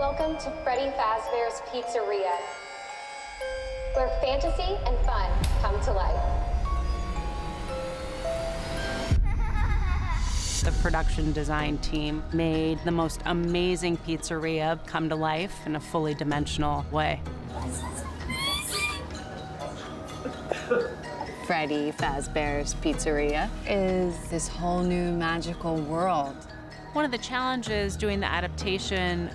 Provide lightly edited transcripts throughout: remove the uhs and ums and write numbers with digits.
Welcome to Freddy Fazbear's Pizzeria, where fantasy and fun come to life. The production design team made the most amazing pizzeria come to life in a fully dimensional way. Freddy Fazbear's Pizzeria is this whole new magical world. One of the challenges doing the adaptation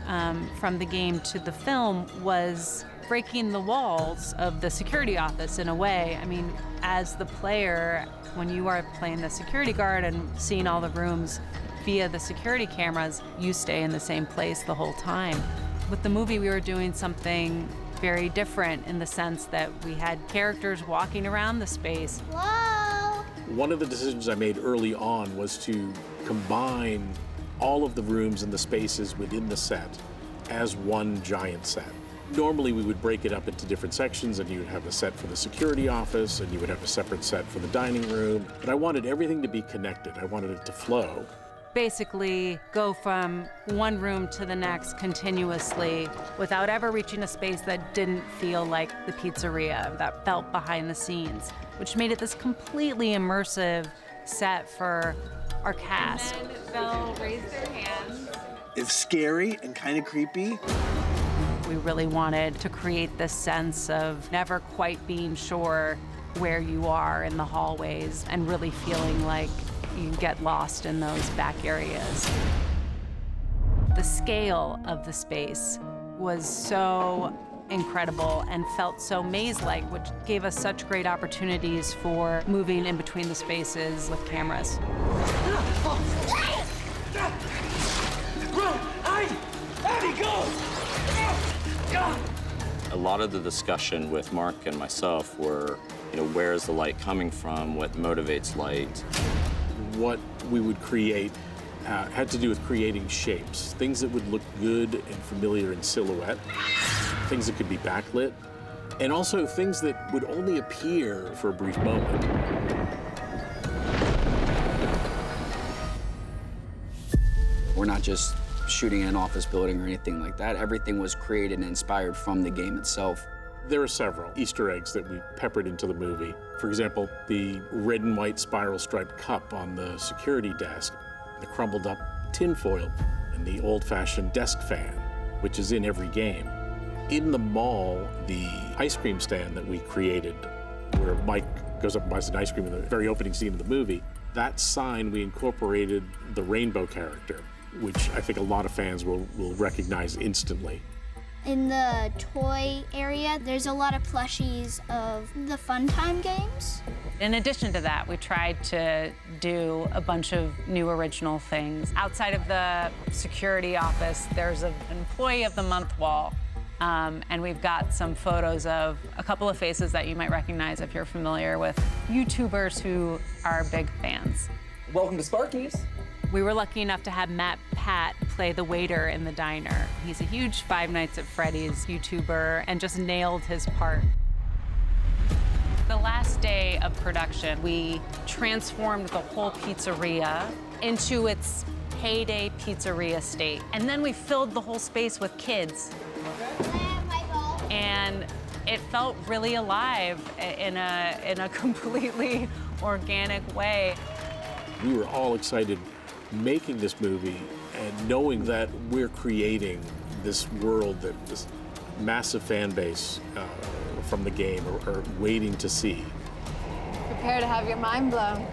from the game to the film was breaking the walls of the security office in a way. I mean, as the player, when you are playing the security guard and seeing all the rooms via the security cameras, you stay in the same place the whole time. With the movie, we were doing something very different in the sense that we had characters walking around the space. Whoa! One of the decisions I made early on was to combine all of the rooms and the spaces within the set as one giant set. Normally we would break it up into different sections, and you would have a set for the security office and you would have a separate set for the dining room. But I wanted everything to be connected. I wanted it to flow. Basically go from one room to the next continuously without ever reaching a space that didn't feel like the pizzeria, that felt behind the scenes, which made it this completely immersive set for our cast. And then they'll raise their hands. It's scary and kind of creepy. We really wanted to create this sense of never quite being sure where you are in the hallways and really feeling like you get lost in those back areas. The scale of the space was so incredible and felt so maze-like, which gave us such great opportunities for moving in between the spaces with cameras. Run! Hide! Eddie, go! A lot of the discussion with Mark and myself were, where is the light coming from? What motivates light? What we would create had to do with creating shapes, things that would look good and familiar in silhouette, things that could be backlit, and also things that would only appear for a brief moment. We're not just shooting in an office building or anything like that. Everything was created and inspired from the game itself. There are several Easter eggs that we peppered into the movie. For example, the red and white spiral striped cup on the security desk, the crumbled up tinfoil, and the old-fashioned desk fan, which is in every game. In the mall, the ice cream stand that we created, where Mike goes up and buys an ice cream in the very opening scene of the movie, that sign we incorporated the rainbow character, which I think a lot of fans will recognize instantly. In the toy area, there's a lot of plushies of the Fun Time games. In addition to that, we tried to do a bunch of new original things. Outside of the security office, there's an Employee of the Month wall. And we've got some photos of a couple of faces that you might recognize if you're familiar with YouTubers who are big fans. Welcome to Sparky's. We were lucky enough to have Matt Pat play the waiter in the diner. He's a huge Five Nights at Freddy's YouTuber and just nailed his part. The last day of production, we transformed the whole pizzeria into its heyday pizzeria state. And then we filled the whole space with kids. And it felt really alive in a completely organic way. We were all excited making this movie and knowing that we're creating this world that this massive fan base from the game are waiting to see. Prepare to have your mind blown.